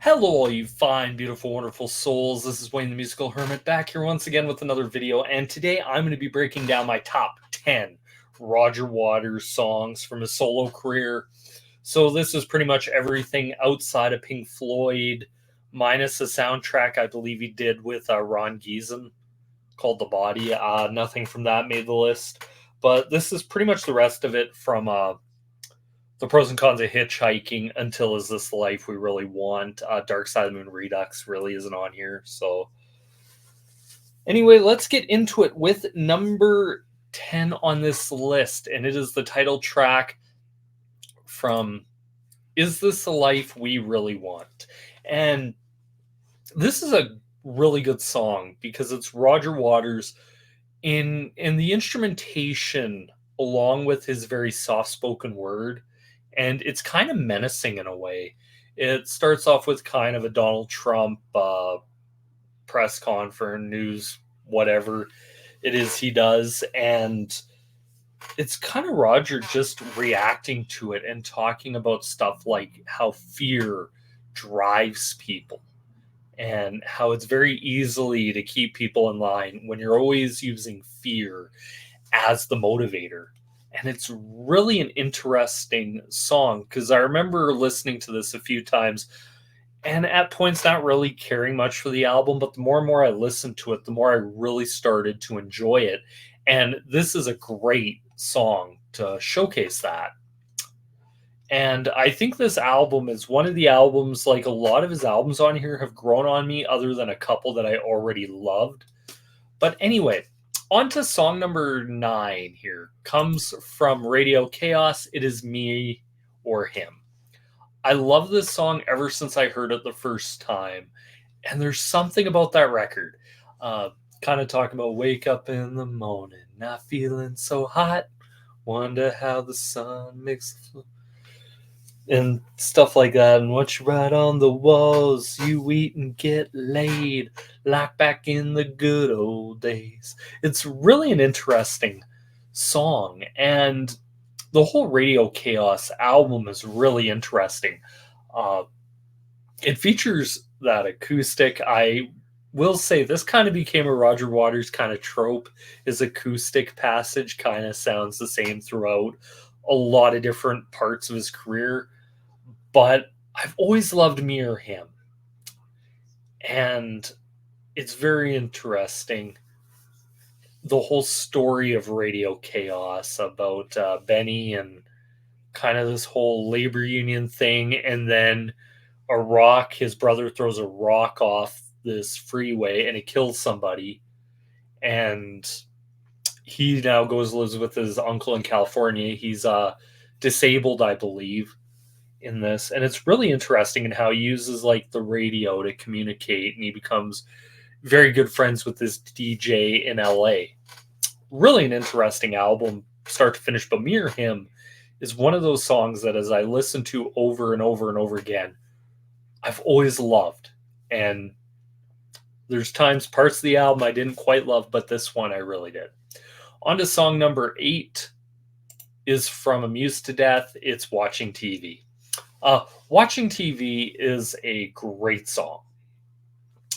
Hello, all you fine, beautiful, wonderful souls. This is Wayne the Musical Hermit back here once again with another video. And today I'm going to be breaking down my top 10 Roger Waters songs from his solo career. So, this is pretty much everything outside of Pink Floyd, minus the soundtrack I believe he did with Ron Geesin called The Body. Nothing from that made the list. But this is pretty much the rest of it from the pros and cons of hitchhiking until is this life we really want. Dark Side of the Moon Redux really isn't on here. So anyway, let's get into it with number 10 on this list, and it is the title track from Is This the Life We Really Want? And this is a really good song because it's Roger Waters in the instrumentation along with his very soft spoken word, and it's kind of menacing in a way. It starts off with kind of a Donald Trump press conference, news, whatever it is he does, and it's kind of Roger just reacting to it and talking about stuff like how fear drives people and how it's very easily to keep people in line when you're always using fear as the motivator. And it's really an interesting song because I remember listening to this a few times and at points not really caring much for the album, but the more and more I listened to it, the more I really started to enjoy it. And this is a great song to showcase that. And I think this album is one of the albums, like a lot of his albums on here have grown on me, other than a couple that I already loved. But anyway, on to song number 9 here. Comes from Radio Chaos. It is Me or Him. I love this song ever since I heard it the first time. And there's something about that record. Kind of talking about wake up in the morning, not feeling so hot. Wonder how the sun makes and stuff like that. And what you write on the walls, you eat and get laid like back in the good old days. It's really an interesting song, and the whole Radio Chaos album is really interesting. uh, it features that acoustic. I will say this kind of became a Roger Waters kind of trope. His acoustic passage kind of sounds the same throughout a lot of different parts of his career, but I've always loved Me or Him. And it's very interesting. The whole story of Radio Chaos about Benny and kind of this whole labor union thing. And then his brother throws a rock off this freeway and it kills somebody. And he now goes lives with his uncle in California. He's disabled, I believe, in this, and it's really interesting in how he uses like the radio to communicate, and he becomes very good friends with this DJ in LA. Really an interesting album start to finish. But Me or Him is one of those songs that as I listen to over and over and over again, I've always loved. And there's parts of the album I didn't quite love, but this one I really did. On to song number 8 is from Amused to Death. It's Watching TV. Watching TV is a great song,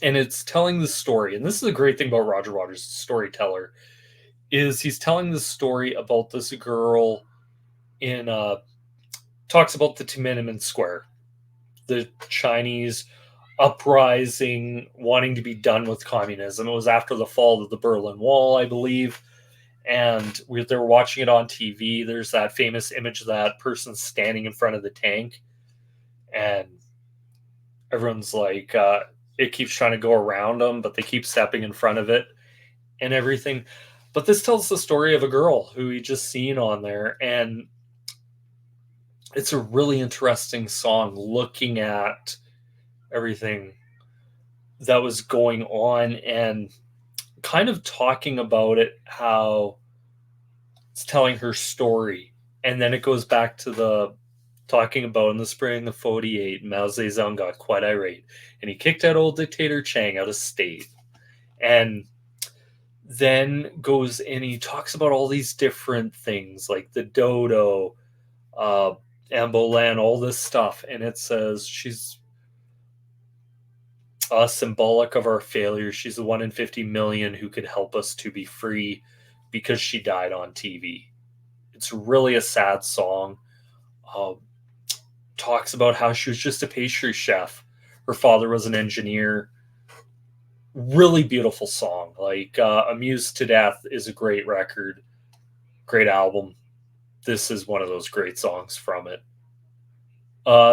and it's telling the story. And this is a great thing about Roger Waters, storyteller, is he's telling the story about this girl in talks about the Tiananmen Square, the Chinese uprising, wanting to be done with communism. It was after the fall of the Berlin Wall, I believe. And they're watching it on TV. There's that famous image of that person standing in front of the tank, and everyone's like, it keeps trying to go around them, but they keep stepping in front of it and everything. But this tells the story of a girl who he just seen on there, and it's a really interesting song looking at everything that was going on and kind of talking about it, how it's telling her story. And then it goes back to the talking about in the spring of 48, Mao Zedong got quite irate and he kicked out old dictator Chiang out of state. And then goes and he talks about all these different things like the dodo, Ambolan, all this stuff. And it says she's symbolic of our failure. She's the one in 50 million who could help us to be free because she died on TV. It's really a sad song. Uh, Talks about how she was just a pastry chef. Her father was an engineer. Really beautiful song. Like Amused to Death is a great record, great album. This is one of those great songs from it.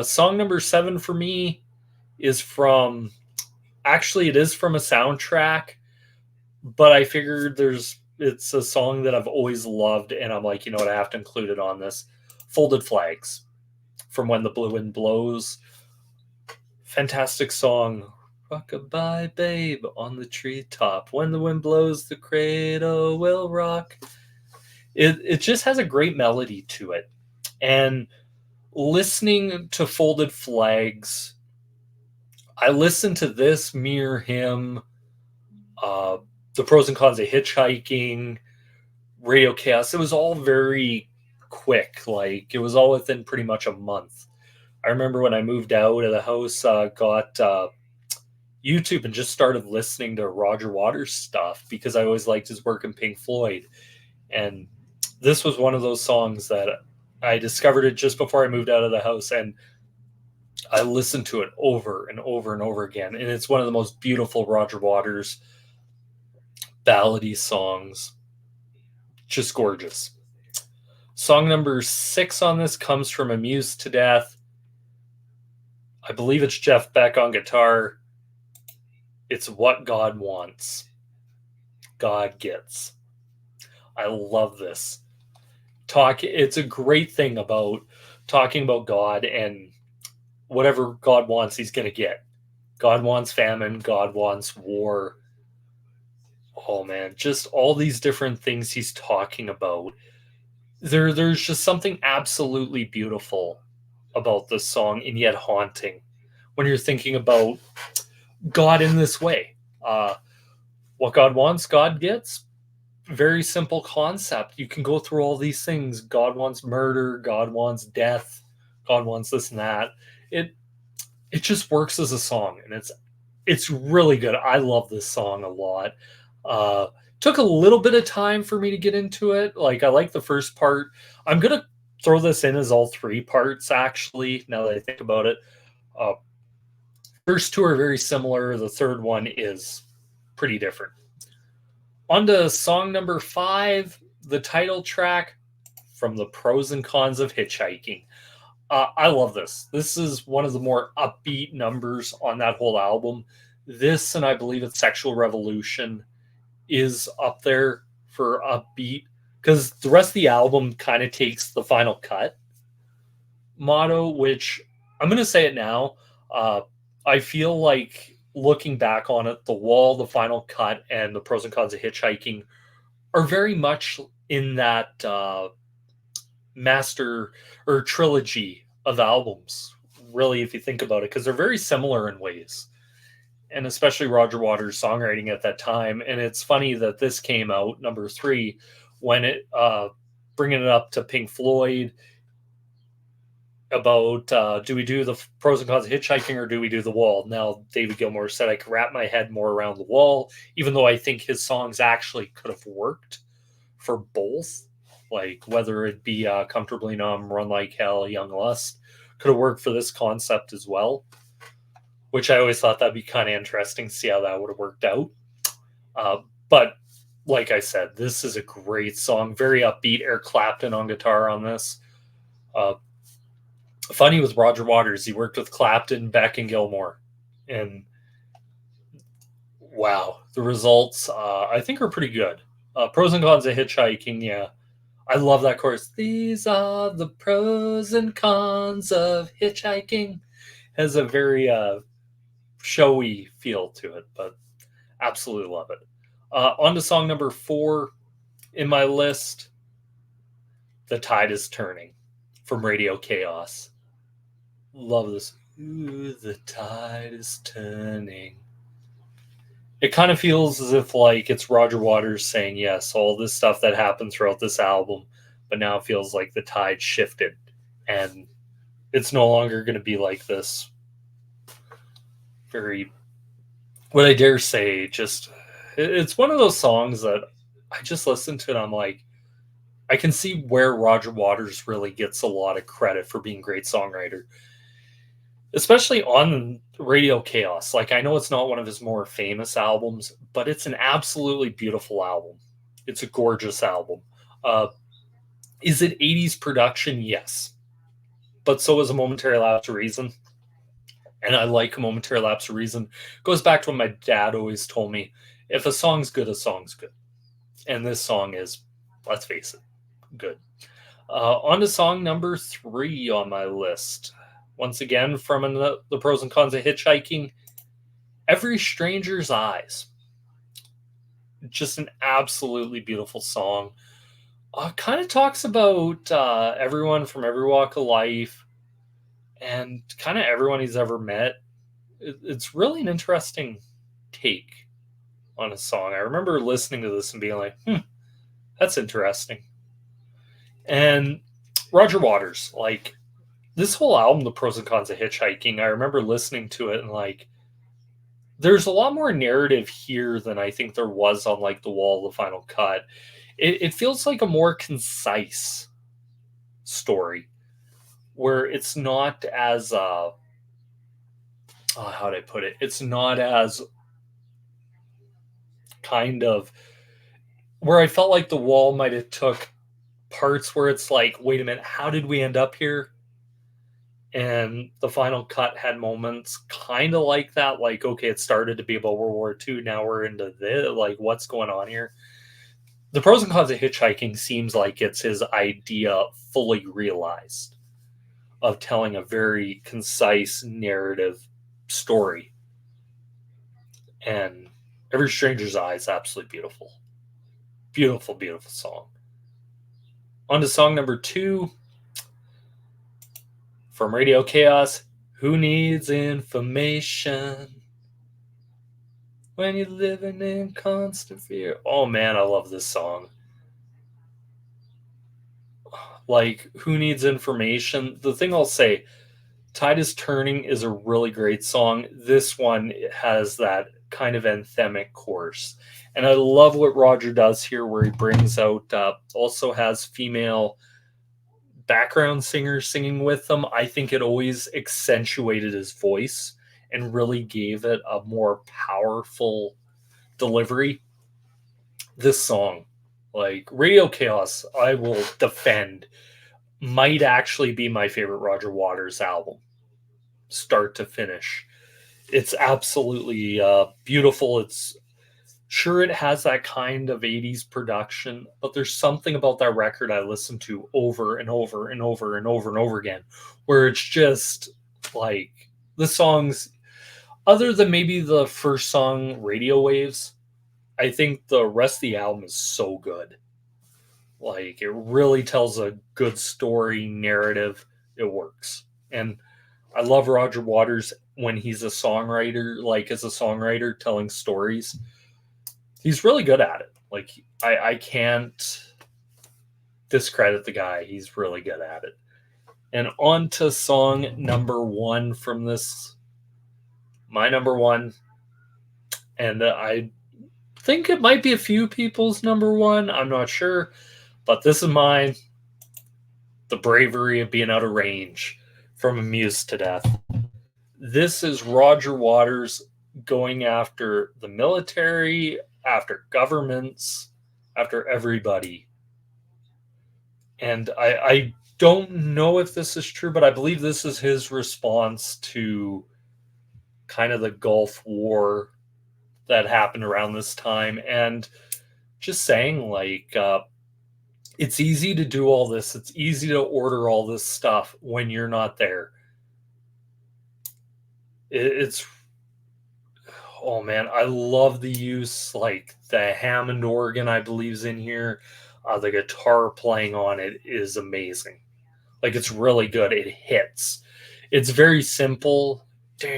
Song number 7 for me is from, actually, it is from a soundtrack, but I figured it's a song that I've always loved, and I'm like, you know what, I have to include it on this. Folded Flags from When the Blue Wind Blows. Fantastic song. Rock-a-bye, babe, on the treetop. When the wind blows, the cradle will rock. It just has a great melody to it. And listening to Folded Flags, I listened to this, Mirror Him, uh, The Pros and Cons of Hitchhiking, Radio Chaos. It was all very quick. Like, it was all within pretty much a month. I remember when I moved out of the house, got YouTube and just started listening to Roger Waters stuff because I always liked his work in Pink Floyd. And this was one of those songs that I discovered it just before I moved out of the house, and I listened to it over and over and over again. And it's one of the most beautiful Roger Waters ballady songs. Just gorgeous. Song number 6 on this comes from Amused to Death. I believe it's Jeff Beck on guitar. It's What God Wants, God Gets. I love this. It's a great thing about talking about God, and whatever God wants, he's going to get. God wants famine, God wants war. Oh man, just all these different things he's talking about. There's just something absolutely beautiful about this song, and yet haunting when you're thinking about God in this way. What God wants, God gets. Very simple concept. You can go through all these things. God wants murder, God wants death, God wants this and that. It just works as a song, and it's really good. I love this song a lot. Uh Took a little bit of time for me to get into it. Like, I like the first part. I'm gonna throw this in as all 3 parts, actually, now that I think about it. Uh First 2 are very similar. The third one is pretty different. On to song number 5, the title track from The Pros and Cons of Hitchhiking. I love this. This is one of the more upbeat numbers on that whole album. This, and I believe it's Sexual Revolution, is up there for upbeat, because the rest of the album kind of takes the Final Cut motto, which I'm going to say it now. I feel like, looking back on it, The Wall, The Final Cut, and The Pros and Cons of Hitchhiking are very much in that master or trilogy of albums, really, if you think about it, because they're very similar in ways. And especially Roger Waters' songwriting at that time. And it's funny that this came out, number 3, when it, bringing it up to Pink Floyd about do we do the Pros and Cons of Hitchhiking or do we do The Wall? Now, David Gilmour said I could wrap my head more around The Wall, even though I think his songs actually could have worked for both. Like, whether it be Comfortably Numb, Run Like Hell, Young Lust, could have worked for this concept as well, which I always thought that'd be kind of interesting to see how that would have worked out. But like I said, this is a great song, very upbeat. Eric Clapton on guitar on this. Funny with Roger Waters, he worked with Clapton, Beck, and Gilmour, and wow, the results I think are pretty good. Pros and Cons of Hitchhiking, yeah, I love that chorus. These are the pros and cons of hitchhiking. Has a very showy feel to it, but absolutely love it. On to song number 4 in my list, The Tide is Turning from Radio Chaos. Love this. Ooh, the tide is turning. It kind of feels as if, like, it's Roger Waters saying, yes, all this stuff that happened throughout this album, but now it feels like the tide shifted, and it's no longer going to be like this very what I dare say, just it's one of those songs that I just listen to and I'm like, I can see where Roger Waters really gets a lot of credit for being a great songwriter, especially on Radio Chaos. Like, I know it's not one of his more famous albums, but it's an absolutely beautiful album. It's a gorgeous album. Uh, is it 80s production? Yes. But so is A Momentary Lapse of Reason. And I like A Momentary Lapse of Reason. It goes back to what my dad always told me: if a song's good, a song's good. And this song is, let's face it, good. On to song number 3 on my list. Once again, from the pros and cons of hitchhiking, Every Stranger's Eyes. Just an absolutely beautiful song. Kind of talks about everyone from every walk of life and kind of everyone he's ever met. It's really an interesting take on a song. I remember listening to this and being like, that's interesting. And Roger Waters, like, this whole album, The Pros and Cons of Hitchhiking, I remember listening to it and like, there's a lot more narrative here than I think there was on like The Wall, The Final Cut. It feels like a more concise story where it's not as how do I put it? It's not as kind of where I felt like The Wall might have took parts where it's like, wait a minute, how did we end up here? And The Final Cut had moments kind of like that, like, okay, it started to be about World War II, now we're into this, like, what's going on here? The Pros and Cons of Hitchhiking seems like it's his idea fully realized of telling a very concise narrative story. And Every Stranger's Eye is absolutely beautiful. Beautiful, beautiful song. On to song number 2 from Radio Chaos, Who Needs Information When You're Living in Constant Fear? Oh man, I love this song. Like, Who Needs Information? The thing I'll say, Tide is Turning is a really great song. This one has that kind of anthemic chorus. And I love what Roger does here, where he brings out, also has female background singers singing with them. I think it always accentuated his voice and really gave it a more powerful delivery. This song, like Radio Chaos, I will defend, might actually be my favorite Roger Waters album, start to finish. It's absolutely beautiful. It's sure it has that kind of 80s production, but there's something about that record I listen to over and over and over and over and over again, where it's just like the songs, other than maybe the first song, Radio Waves, I think the rest of the album is so good. Like, it really tells a good story, narrative. It works. And I love Roger Waters when he's a songwriter, like as a songwriter telling stories. He's really good at it. Like, I can't discredit the guy. He's really good at it. And on to song number 1 from this, my number 1. And I think it might be a few people's number 1. I'm not sure. But this is mine. The Bravery of Being Out of Range from Amused to Death. This is Roger Waters going after the military, after governments, after everybody. And I don't know if this is true, but I believe this is his response to kind of the Gulf War that happened around this time. And just saying, like, it's easy to do all this. It's easy to order all this stuff when you're not there. It's, oh man, I love the use, like the Hammond organ, I believe, is in here. The guitar playing on it is amazing. Like, it's really good. It hits. It's very simple, but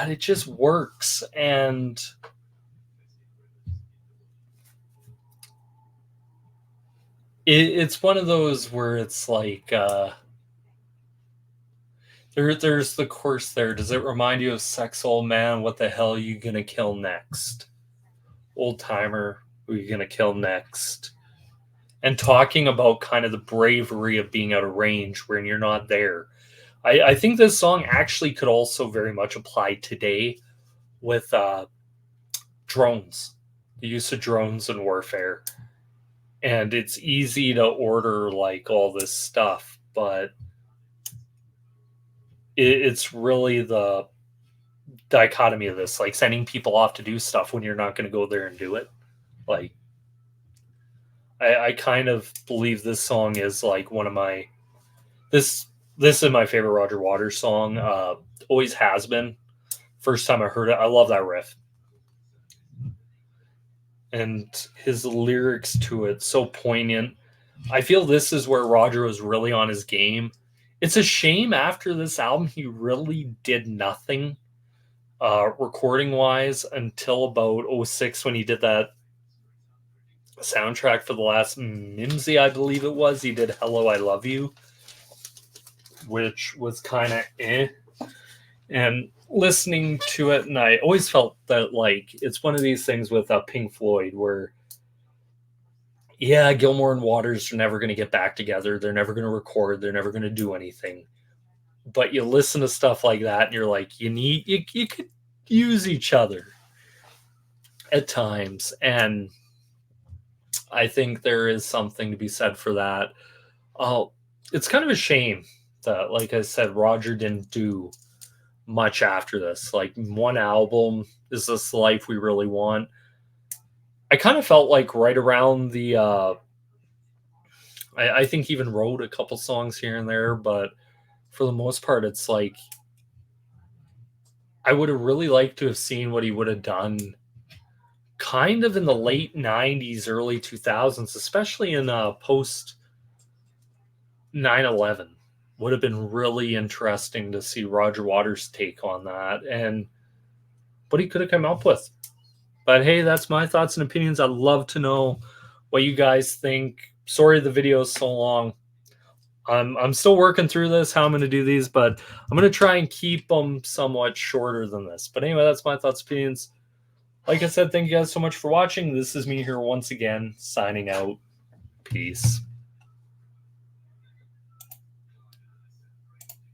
it just works. And it's one of those where it's like, There's the chorus there. Does it remind you of sex, old man? What the hell are you gonna kill next? Old timer, who are you gonna kill next? And talking about kind of the bravery of being out of range when you're not there. I think this song actually could also very much apply today with drones, the use of drones in warfare. And it's easy to order like all this stuff, but it's really the dichotomy of this, like sending people off to do stuff when you're not going to go there and do it. Like, I kind of believe this song is like one of my this is my favorite Roger Waters song. Always has been. First time I heard it, I love that riff and his lyrics to it, so poignant. I feel this is where Roger was really on his game. It's a shame after this album he really did nothing recording wise until about '06 when he did that soundtrack for the last Mimsy, I believe it was. He did Hello, I Love You, which was kind of eh. And listening to it, and I always felt that like it's one of these things with Pink Floyd where yeah, Gilmore and Waters are never going to get back together. They're never going to record. They're never going to do anything. But you listen to stuff like that, and you're like, you could use each other at times, and I think there is something to be said for that. Oh, it's kind of a shame that, like I said, Roger didn't do much after this. Like one album, Is This the Life We Really Want? I kind of felt like right around the I think he even wrote a couple songs here and there, but for the most part, it's like I would have really liked to have seen what he would have done kind of in the late 90s, early 2000s, especially in post 9/11. Would have been really interesting to see Roger Waters' take on that and what he could have come up with. But hey, that's my thoughts and opinions. I'd love to know what you guys think. Sorry the video is so long. I'm still working through this, how I'm going to do these, but I'm going to try and keep them somewhat shorter than this. But anyway, that's my thoughts, opinions. Like I said, thank you guys so much for watching. This is me here once again, signing out. Peace.